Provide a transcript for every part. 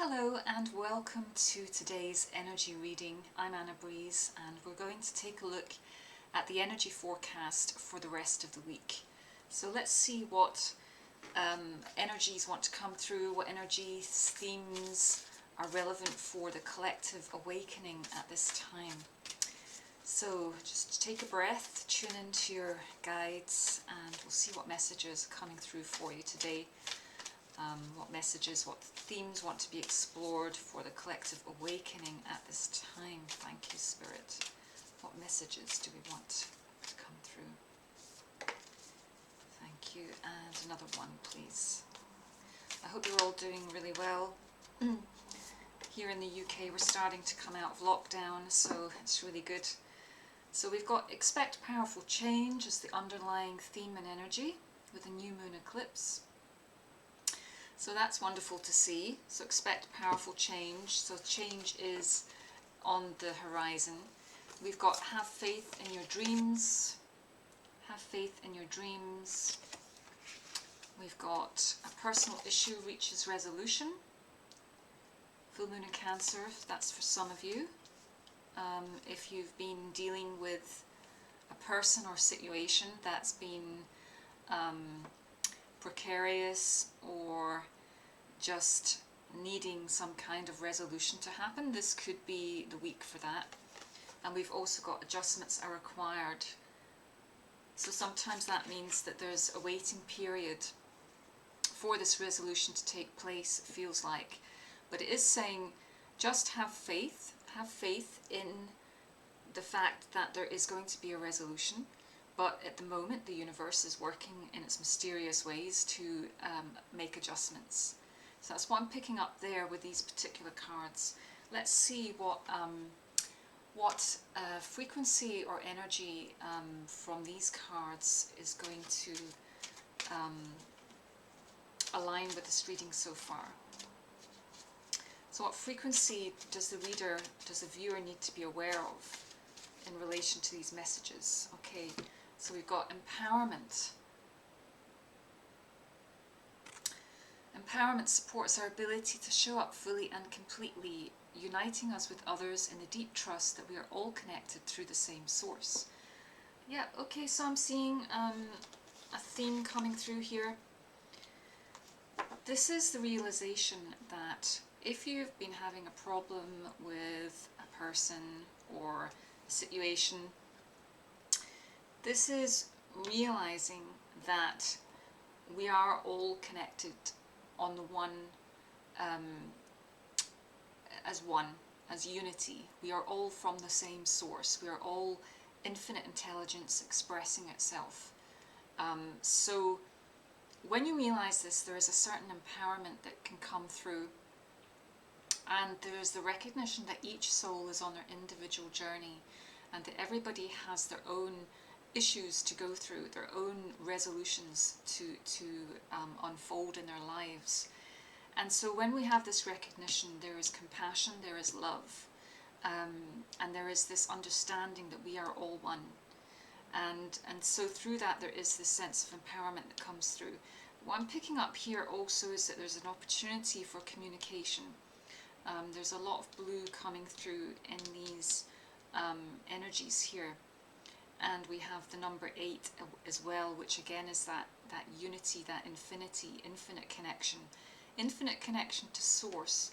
Hello and welcome to today's energy reading. I'm Anabrese and we're going to take a look at the energy forecast for the rest of the week. So let's see what energies want to come through, what energies, themes are relevant for the collective awakening at this time. So just take a breath, tune into your guides, and we'll see what messages are coming through for you today. What messages, what themes want to be explored for the collective awakening at this time. Thank you, Spirit. What messages do we want to come through? Thank you. And another one, please. I hope you're all doing really well. Here in the UK, we're starting to come out of lockdown, so it's really good. So we've got expect powerful change as the underlying theme and energy with a new moon eclipse. So that's wonderful to see. So expect powerful change. So change is on the horizon. We've got have faith in your dreams. Have faith in your dreams. We've got a personal issue reaches resolution. Full moon in Cancer, that's for some of you. If you've been dealing with a person or situation that's been precarious or just needing some kind of resolution to happen, this could be the week for that. And we've also got adjustments are required. So sometimes that means that there's a waiting period for this resolution to take place, it feels like. But it is saying just have faith in the fact that there is going to be a resolution. But at the moment, the universe is working in its mysterious ways to make adjustments. So that's what I'm picking up there with these particular cards. Let's see what frequency or energy from these cards is going to align with this reading so far. So what frequency does the reader, does the viewer need to be aware of in relation to these messages? Okay. So we've got empowerment. Empowerment supports our ability to show up fully and completely, uniting us with others in the deep trust that we are all connected through the same source. Yeah, okay, so I'm seeing a theme coming through here. This is the realization that if you've been having a problem with a person or a situation, this is realizing that we are all connected on the one, as unity. We are all from the same source. We are all infinite intelligence expressing itself. So when you realize this, there is a certain empowerment that can come through. And there is the recognition that each soul is on their individual journey and that everybody has their own issues to go through, their own resolutions to unfold in their lives. And so when we have this recognition, there is compassion, there is love, and there is this understanding that we are all one. And so through that there is this sense of empowerment that comes through. What I'm picking up here also is that there's an opportunity for communication. There's a lot of blue coming through in these energies here. And we have the number 8 as well, which again is that unity, that infinity, infinite connection to source.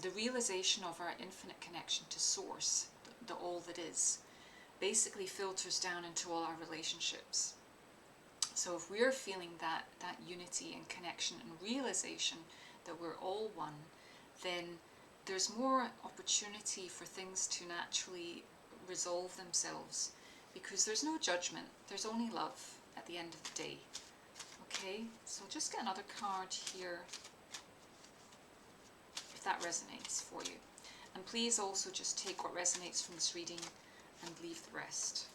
The realization of our infinite connection to source, the all that is, basically filters down into all our relationships. So if we're feeling that unity and connection and realization that we're all one, then there's more opportunity for things to naturally resolve themselves. Because there's no judgment, there's only love at the end of the day. Okay, so just get another card here, if that resonates for you. And please also just take what resonates from this reading and leave the rest.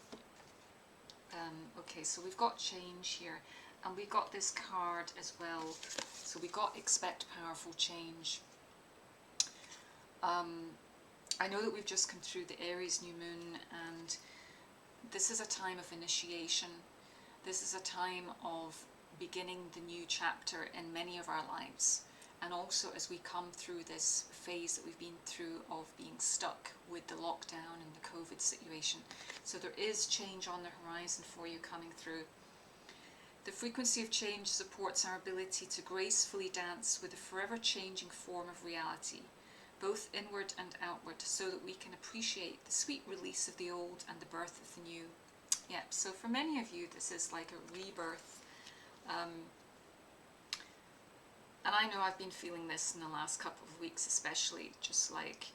Okay, so we've got change here, and we've got this card as well. So we got expect powerful change. I know that we've just come through the Aries new moon, and this is a time of initiation. This is a time of beginning the new chapter in many of our lives. and also as we come through this phase that we've been through of being stuck with the lockdown and the COVID situation. So there is change on the horizon for you coming through. The frequency of change supports our ability to gracefully dance with a forever changing form of reality, both inward and outward, so that we can appreciate the sweet release of the old and the birth of the new. Yep, so for many of you this is like a rebirth. And I know I've been feeling this in the last couple of weeks especially, just like,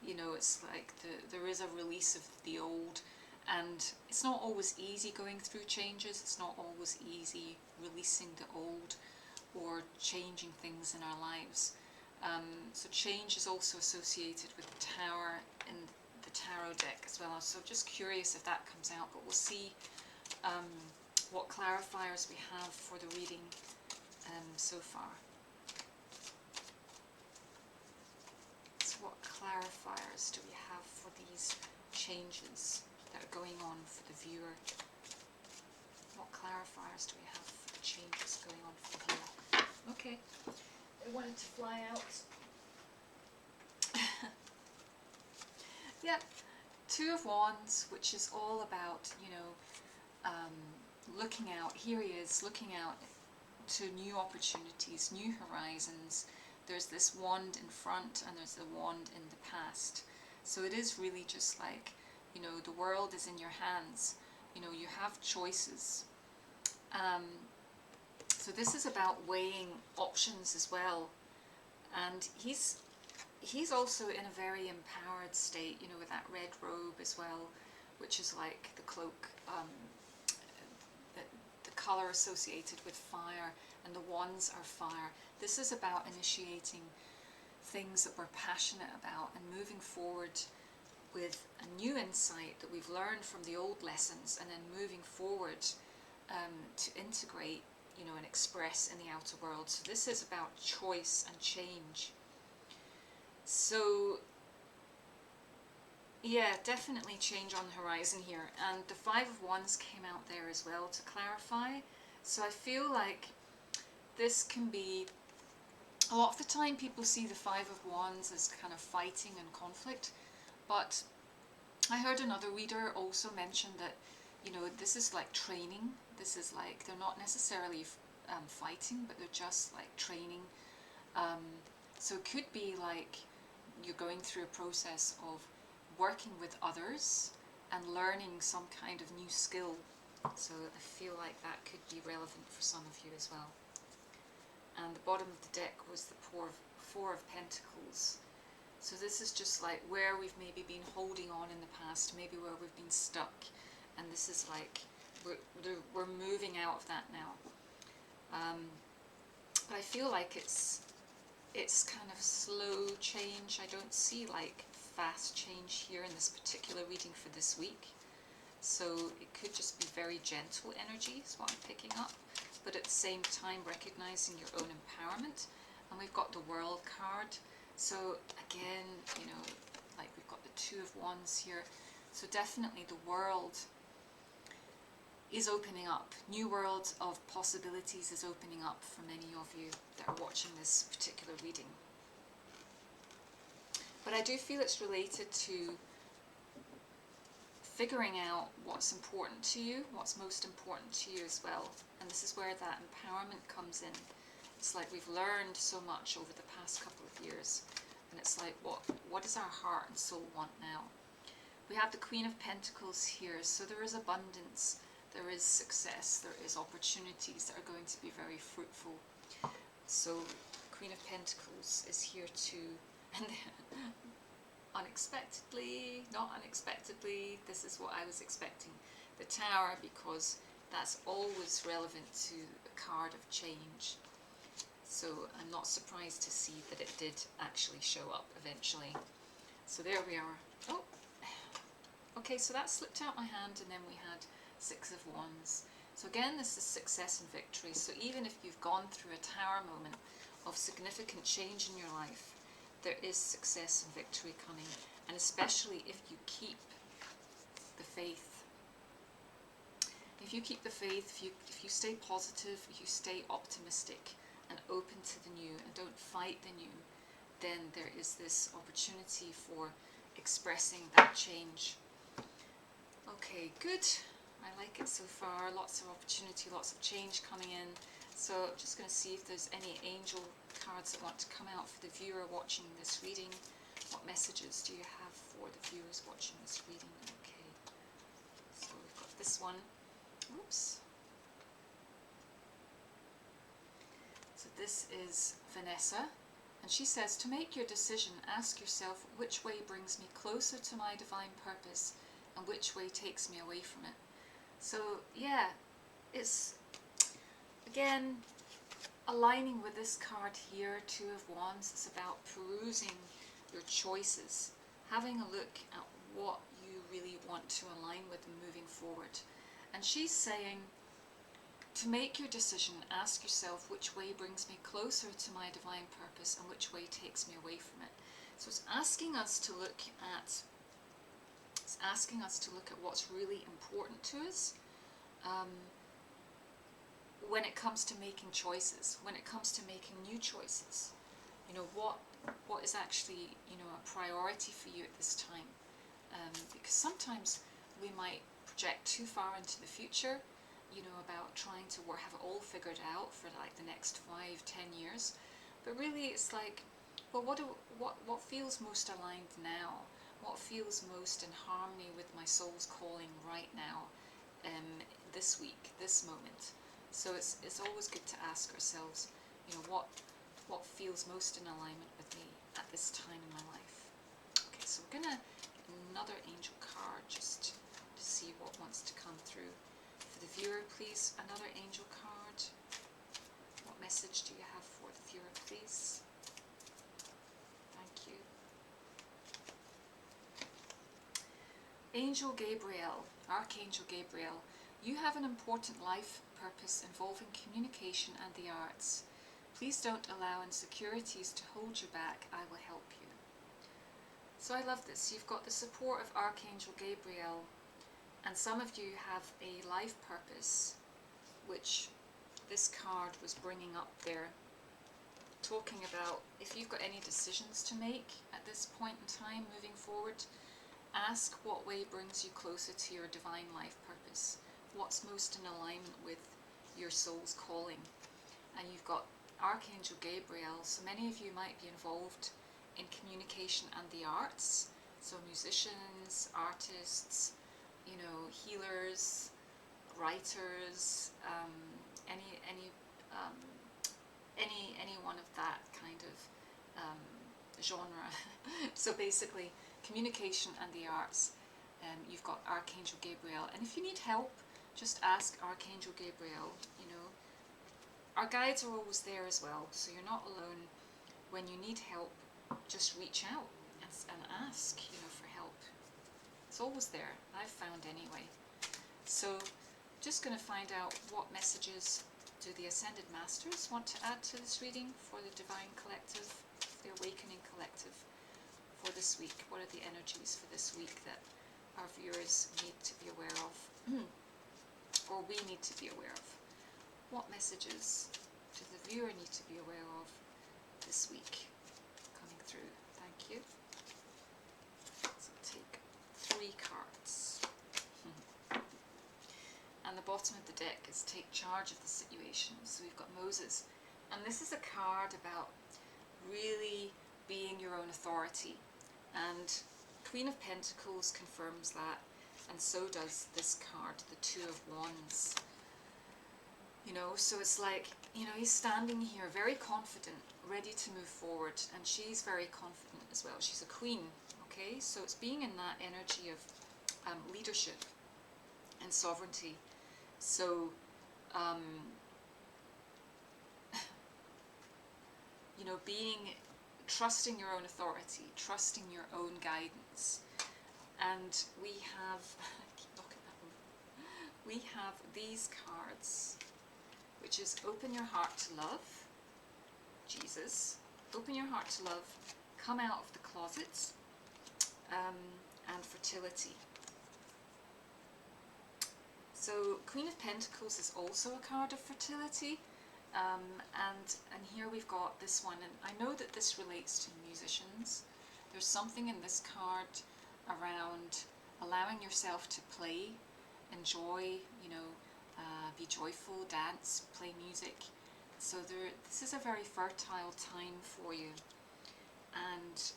you know, it's like there is a release of the old, and it's not always easy going through changes, it's not always easy releasing the old or changing things in our lives. So change is also associated with the Tower in the tarot deck as well, so just curious if that comes out, but we'll see what clarifiers we have for the reading so far. So what clarifiers do we have for these changes that are going on for the viewer? What clarifiers do we have for the changes going on for the viewer? Okay, I wanted to fly out. Yep, Two of Wands, which is all about, you know, looking out. Here he is, looking out to new opportunities, new horizons. There's this wand in front and there's the wand in the past. So it is really just like, you know, the world is in your hands. You know, you have choices. So this is about weighing options as well. And he's also in a very empowered state, you know, with that red robe as well, which is like the cloak, the colour associated with fire, and the wands are fire. This is about initiating things that we're passionate about and moving forward with a new insight that we've learned from the old lessons, and then moving forward to integrate, you know, and express in the outer world. So this is about choice and change. So yeah, definitely change on the horizon here. And the Five of Wands came out there as well to clarify. So I feel like this can be, a lot of the time people see the Five of Wands as kind of fighting and conflict, but I heard another reader also mention that, you know, this is like training. This is like, they're not necessarily fighting, but they're just like training. So it could be like you're going through a process of working with others and learning some kind of new skill. So I feel like that could be relevant for some of you as well. And the bottom of the deck was the Four of Pentacles. So this is just like where we've maybe been holding on in the past, maybe where we've been stuck, and this is like we're moving out of that now. But I feel like it's kind of slow change. I don't see like fast change here in this particular reading for this week. So it could just be very gentle energy is what I'm picking up, but at the same time recognizing your own empowerment. And we've got the World card. So again, you know, like we've got the Two of Wands here. So definitely the world is opening up. New world of possibilities is opening up for many of you that are watching this particular reading. But I do feel it's related to figuring out what's important to you, what's most important to you as well. And this is where that empowerment comes in. It's like we've learned so much over the past couple of years, and it's like what does our heart and soul want now? We have the Queen of Pentacles here, so there is abundance, there is success, there is opportunities that are going to be very fruitful. So Queen of Pentacles is here too, and unexpectedly, not unexpectedly, this is what I was expecting, the Tower, because that's always relevant to a card of change. So I'm not surprised to see that it did actually show up eventually. So there we are. Oh, okay, so that slipped out my hand, and then we had Six of Wands. So again, this is success and victory. So even if you've gone through a Tower moment of significant change in your life, there is success and victory coming. And especially if you keep the faith. If you keep the faith, if you stay positive, if you stay optimistic and open to the new, and don't fight than you, then there is this opportunity for expressing that change. Okay, good. I like it so far. Lots of opportunity, lots of change coming in. So I'm just going to see if there's any angel cards that want to come out for the viewer watching this reading. What messages do you have for the viewers watching this reading? Okay, so we've got this one. Oops. So this is Vanessa, and she says, to make your decision, ask yourself which way brings me closer to my divine purpose and which way takes me away from it. So yeah, it's again aligning with this card here, Two of Wands. It's about perusing your choices, having a look at what you really want to align with and moving forward. And she's saying, to make your decision, ask yourself which way brings me closer to my divine purpose and which way takes me away from it. So it's asking us to look at what's really important to us when it comes to making choices, when it comes to making new choices. You know, what is actually, you know, a priority for you at this time. Because sometimes we might project too far into the future, you know, about trying to have it all figured out for like the next 5-10 years. But really it's like, well, what feels most aligned now? What feels most in harmony with my soul's calling right now, this week, this moment? So it's always good to ask ourselves, you know, what feels most in alignment with me at this time in my life. Okay, so we're gonna get another angel card just to see what wants to come through. For the viewer, please, another angel card. What message do you have for the viewer, please? Thank you. Angel Gabriel, Archangel Gabriel, you have an important life purpose involving communication and the arts. Please don't allow insecurities to hold you back. I will help you. So I love this. You've got the support of Archangel Gabriel, and some of you have a life purpose, which this card was bringing up there, talking about if you've got any decisions to make at this point in time moving forward, ask what way brings you closer to your divine life purpose. What's most in alignment with your soul's calling? And you've got Archangel Gabriel, so many of you might be involved in communication and the arts, so musicians, artists, you know, healers, writers, any one of that kind of genre. So basically, communication and the arts. You've got Archangel Gabriel, and if you need help, just ask Archangel Gabriel. You know, our guides are always there as well, so you're not alone. When you need help, just reach out and ask, you know, for help. It's always there, I've found anyway. So, just going to find out what messages do the Ascended Masters want to add to this reading for the Divine Collective, the Awakening Collective, for this week. What are the energies for this week that our viewers need to be aware of, or we need to be aware of? What messages does the viewer need to be aware of this week coming through? Thank you. So I'll take 3 cards. And the bottom of the deck is take charge of the situation. So we've got Moses. And this is a card about really being your own authority. And Queen of Pentacles confirms that. And so does this card, the Two of Wands. You know, so it's like, you know, he's standing here very confident, ready to move forward. And she's very confident as well. She's a queen, okay? So it's being in that energy of leadership and sovereignty. So, you know, trusting your own authority, trusting your own guidance. And we have, we have these cards, which is open your heart to love, Jesus, open your heart to love, come out of the closet, and fertility. So Queen of Pentacles is also a card of fertility, And here we've got this one, and I know that this relates to musicians. There's something in this card around allowing yourself to play, enjoy, be joyful, dance, play music. So this is a very fertile time for you. And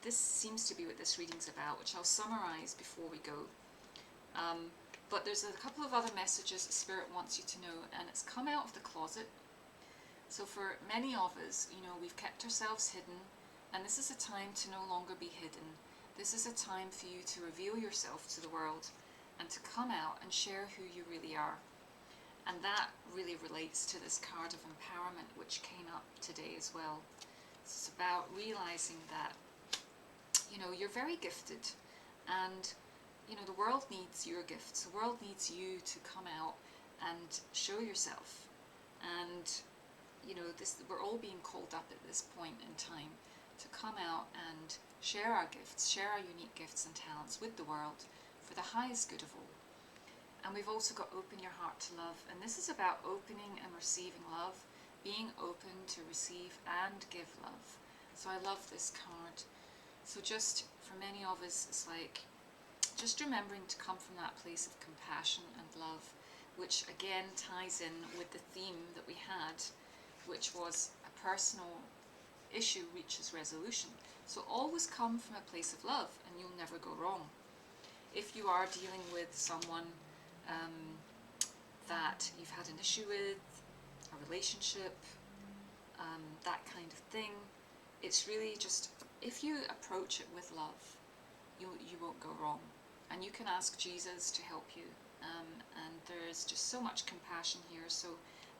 this seems to be what this reading's about, which I'll summarize before we go. But there's a couple of other messages that Spirit wants you to know, and it's come out of the closet. So for many of us, we've kept ourselves hidden, and this is a time to no longer be hidden. This is a time for you to reveal yourself to the world and to come out and share who you really are. And that really relates to this card of empowerment, which came up today as well. It's about realizing that, you're very gifted, and the world needs your gifts. The world needs you to come out and show yourself. And we're all being called up at this point in time to come out and share our gifts, share our unique gifts and talents with the world for the highest good of all. And we've also got open your heart to love, and this is about opening and receiving love, being open to receive and give love. So I love this card. So just for many of us, it's like just remembering to come from that place of compassion and love, which again ties in with the theme that we had, which was a personal issue reaches resolution. So always come from a place of love, and you'll never go wrong. If you are dealing with someone that you've had an issue with, a relationship, that kind of thing, it's really just, if you approach it with love, you won't go wrong. And you can ask Jesus to help you. And there's just so much compassion here.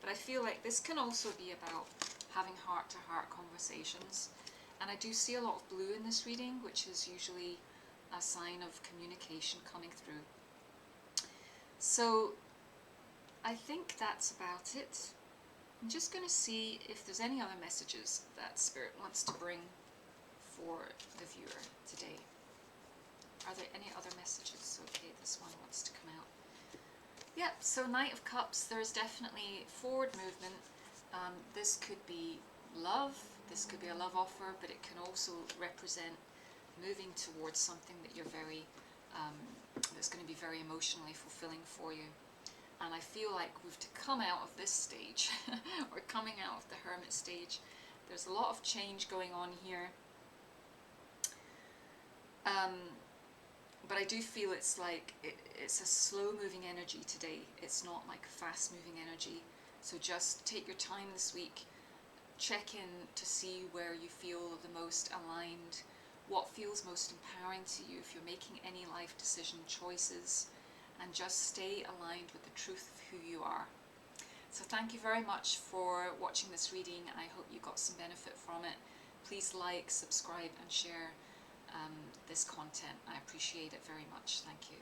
But I feel like this can also be about having heart-to-heart conversations. And I do see a lot of blue in this reading, which is usually a sign of communication coming through. So I think that's about it. I'm just going to see if there's any other messages that Spirit wants to bring for the viewer today. Are there any other messages? Okay, this one wants to come out. Yep, so Knight of Cups, there's definitely forward movement. This could be love, this could be a love offer, but it can also represent moving towards something that you're very, that's going to be very emotionally fulfilling for you. And I feel like we've to come out of this stage, or coming out of the Hermit stage. There's a lot of change going on here. But I do feel it's like, it's a slow moving energy today. It's not like fast moving energy. So just take your time this week, check in to see where you feel the most aligned, what feels most empowering to you if you're making any life decision choices, and just stay aligned with the truth of who you are. So thank you very much for watching this reading. I hope you got some benefit from it. Please like, subscribe and share this content. I appreciate it very much. Thank you.